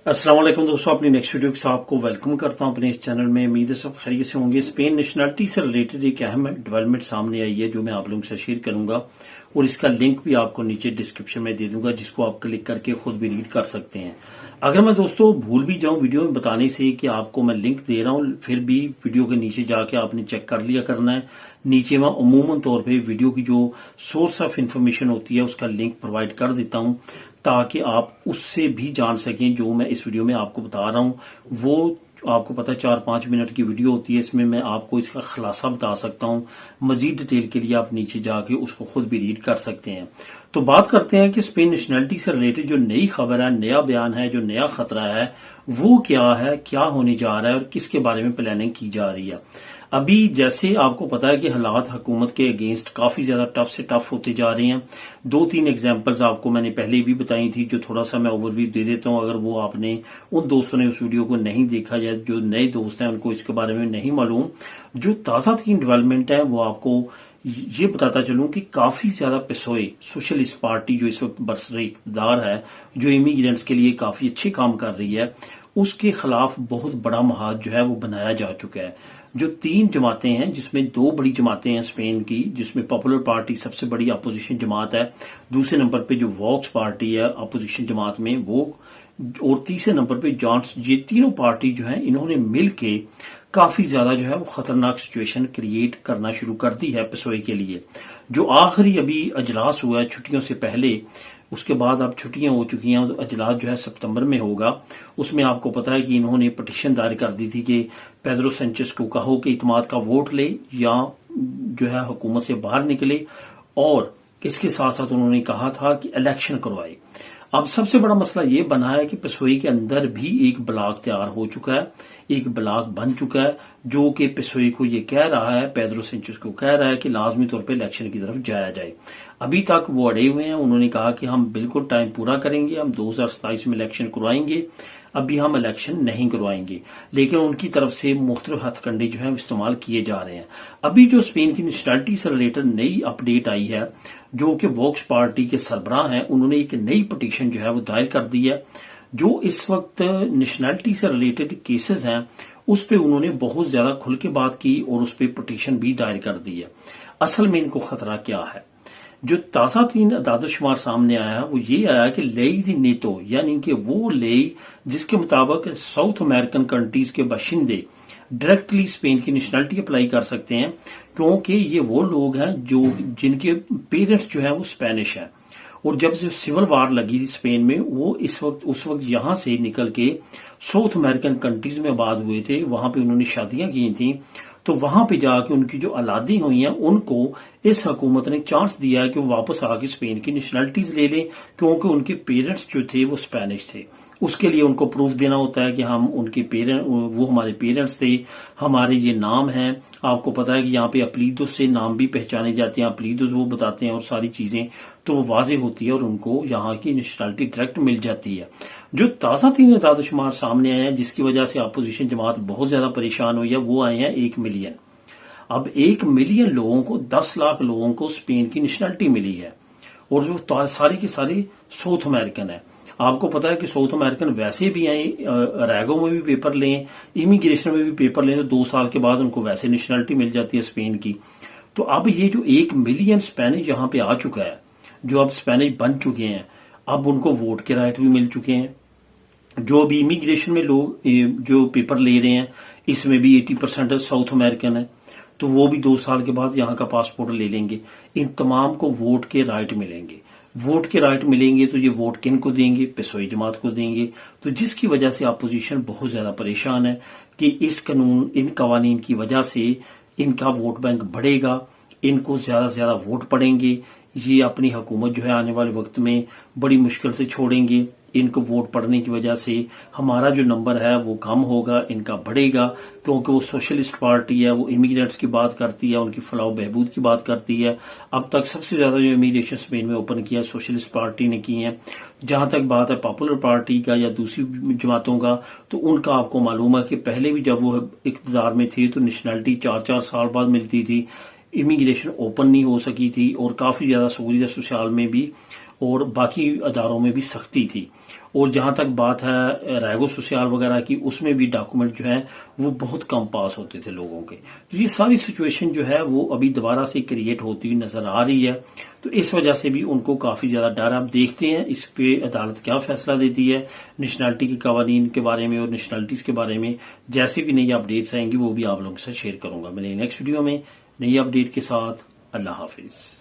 अस्सलाम वालेकुम दोस्तों, अपनी नेक्स्ट वीडियो के साथ आपको वेलकम करता हूं अपने इस चैनल में। उम्मीद है सब खैरियत से होंगे। स्पेन नेशनलिटी से रिलेटेड एक अहम डेवलपमेंट सामने आई है जो मैं आप लोगों से शेयर करूंगा और इसका लिंक भी आपको नीचे डिस्क्रिप्शन में दे दूंगा, जिसको आप क्लिक करके खुद भी रीड कर सकते हैं। अगर मैं दोस्तों भूल भी जाऊं वीडियो में बताने से कि आपको मैं लिंक दे रहा हूं, फिर भी वीडियो के नीचे जाके आपने चेक कर लिया करना है। नीचे मैं अमूमन तौर पे वीडियो की जो सोर्स ऑफ इंफॉर्मेशन होती है उसका लिंक प्रोवाइड कर देता हूं, ताकि आप उससे भी जान सकें जो मैं इस वीडियो में आपको बता रहा हूं। वो आपको पता है 4-5 मिनट की वीडियो होती है, इसमें मैं आपको इसका खुलासा बता सकता हूं। मजीद डिटेल के लिए आप नीचे जाके उसको खुद भी रीड कर सकते हैं। तो बात करते हैं कि स्पेन नेशनलिटी से रिलेटेड जो नई खबर है, नया बयान है, जो नया खतरा है वो क्या है, क्या होने जा रहा है और किसके बारे में प्लानिंग की जा रही है। अभी जैसे आपको पता है कि हालात हुकूमत के अगेंस्ट काफी ज्यादा टफ से टफ होते जा रहे हैं। 2-3 एग्जांपल्स आपको मैंने पहले भी बताई थी, जो थोड़ा सा मैं ओवरव्यू दे देता हूं। अगर वो आपने उन दोस्तों ने उस वीडियो को नहीं देखा या जो नए दोस्त हैं उनको इसके बारे में नहीं मालूम, जो ताजा तीन डेवलपमेंट है वो आपको ये बताता चलूं कि काफी ज्यादा पिसोए सोशलिस्ट पार्टी जो इस वक्त बरसरे इक़्तिदार है, जो इमिग्रेंट्स के लिए काफी अच्छे काम कर रही है, उसके खिलाफ बहुत बड़ा महाज जो है वो बनाया जा चुका है। जो 3 जमातें हैं, जिसमें 2 बड़ी जमातें हैं स्पेन की, जिसमें पॉपुलर पार्टी सबसे बड़ी अपोजिशन जमात है, दूसरे नंबर पे जो वॉक्स पार्टी है अपोजिशन जमात में वो, और तीसरे नंबर पे जॉन्स। ये तीनों पार्टी जो है इन्होंने मिल के काफी ज्यादा जो है वो खतरनाक सिचुएशन क्रिएट करना शुरू कर दी है पिसोए के लिए। जो आखिरी अभी अजलास हुआ है छुट्टियों से पहले, उसके बाद अब छुट्टियां हो चुकी हैं, तो अजलास जो है सितंबर में होगा। उसमें आपको पता है कि इन्होंने पटिशन दायर कर दी थी कि पेड्रो सेंचेस को कहो कि इत्मीद का वोट ले या जो है हुकूमत से बाहर निकले, और इसके साथ साथ उन्होंने कहा था कि इलेक्शन करवाए। अब सबसे बड़ा मसला ये बना है कि पिसोई के अंदर भी एक ब्लॉक तैयार हो चुका है, एक ब्लॉक बन चुका है, जो कि पिसोई को ये कह रहा है, पेड्रो सेंचेस को कह रहा है कि लाजमी तौर पे इलेक्शन की तरफ जाया जाए। अभी तक वो अड़े हुए हैं। उन्होंने कहा कि हम बिल्कुल टाइम पूरा करेंगे, हम 2027 में इलेक्शन करवाएंगे, अभी हम इलेक्शन नहीं करवाएंगे। लेकिन उनकी तरफ से मुख्तलिफ हथकंडे जो है इस्तेमाल किए जा रहे हैं। अभी जो स्पेन की नेशनलिटी से रिलेटेड नई अपडेट आई है, जो कि वॉक्स पार्टी के सरबराह हैं, उन्होंने एक नई पटिशन जो है वो दायर कर दी है। जो इस वक्त नेशनलिटी से रिलेटेड केसेस हैं उस पे उन्होंने बहुत ज्यादा खुल के बात की और उस पर पटिशन भी दायर कर दी है। असल में इनको खतरा क्या है? जो ताजा तीन दादोशुमार सामने आया वो ये आया कि लेई दी नेटो, यानी कि वो लेई जिसके मुताबिक साउथ अमेरिकन कंट्रीज के बाशिंदे डायरेक्टली स्पेन की नेशनलिटी अप्लाई कर सकते हैं, क्योंकि ये वो लोग हैं जो जिनके पेरेंट्स जो है वो स्पेनिश हैं। और जब से सिविल वार लगी थी स्पेन में, वो उस वक्त यहां से निकल के साउथ अमेरिकन कंट्रीज में आबाद हुए थे, वहां पे उन्होंने शादियां की थी। तो वहां पे जाके उनकी जो औलादी हुई हैं उनको इस हुकूमत ने चांस दिया है कि वो वापस आके स्पेन की नेशनलिटीज ले लें, क्योंकि उनके पेरेंट्स जो थे वो स्पेनिश थे। उसके लिए उनको प्रूफ देना होता है कि हम उनके पेरेंट, वो हमारे पेरेंट्स थे, हमारे ये नाम है। आपको पता है कि यहाँ पे अपलीदोस से नाम भी पहचाने जाते हैं, अपलीदोस वो बताते हैं और सारी चीजें तो वो वाजे होती है और उनको यहाँ की नेशनलिटी डायरेक्ट मिल जाती है। जो ताजा तीन दादोशुमार सामने आए हैं जिसकी वजह से अपोजिशन जमात बहुत ज्यादा परेशान हुई है, वो आए हैं 1 मिलियन। अब 1 मिलियन लोगों को, 10 लाख लोगों को स्पेन की नेशनलिटी मिली है, और जो सारे के सारे साउथ अमेरिकन है। आपको पता है कि साउथ अमेरिकन वैसे भी आए, रैगो में भी पेपर लें, इमिग्रेशन में भी पेपर लें, तो 2 साल के बाद उनको वैसे नेशनलिटी मिल जाती है स्पेन की। तो अब ये जो 1 मिलियन स्पेनिश यहाँ पे आ चुका है, जो अब स्पेनिश बन चुके हैं, अब उनको वोट के राइट भी मिल चुके हैं। जो अभी इमिग्रेशन में लोग जो पेपर ले रहे हैं, इसमें भी 80% साउथ अमेरिकन है, तो वो भी 2 साल के बाद यहाँ का पासपोर्ट ले लेंगे। इन तमाम को वोट के राइट मिलेंगे। वोट के राइट मिलेंगे तो ये वोट किन को देंगे? पिसोई जमात को देंगे। तो जिसकी वजह से अपोजिशन बहुत ज्यादा परेशान है कि इस कानून, इन कवानीन की वजह से इनका वोट बैंक बढ़ेगा, इनको ज्यादा से ज्यादा वोट पड़ेंगे, ये अपनी हुकूमत जो है आने वाले वक्त में बड़ी मुश्किल से छोड़ेंगे। इनको वोट पड़ने की वजह से हमारा जो नंबर है वो कम होगा, इनका बढ़ेगा, क्योंकि वो सोशलिस्ट पार्टी है, वो इमिग्रेंट्स की बात करती है, उनकी फलाह बहबूद की बात करती है। अब तक सबसे ज्यादा जो इमिग्रेशन स्पेन में ओपन किया सोशलिस्ट पार्टी ने की है। जहां तक बात है पॉपुलर पार्टी का या दूसरी जमातों का, तो उनका आपको मालूम है कि पहले भी जब वो इख्तियार में थे तो नेशनलिटी 4-4 साल बाद मिलती थी, इमिग्रेशन ओपन नहीं हो सकी थी, और काफी ज्यादा सहूलियत सोशल में भी और बाकी अदारों में भी सख्ती थी। और जहां तक बात है रैगो सोशल वगैरह की, उसमें भी डॉक्यूमेंट जो है वो बहुत कम पास होते थे लोगों के। तो ये सारी सिचुएशन जो है वो अभी दोबारा से क्रिएट होती हुई नजर आ रही है। तो इस वजह से भी उनको काफी ज्यादा डर। आप देखते हैं इस पे अदालत क्या फैसला देती है नेशनलिटी के कवानीन के बारे में और नेशनलिटीज के बारे में। जैसे भी नई अपडेट्स आएंगी वो भी आप लोगों के साथ शेयर करूंगा। मिलेंगे नेक्स्ट वीडियो में नई अपडेट के साथ। अल्लाह हाफिज।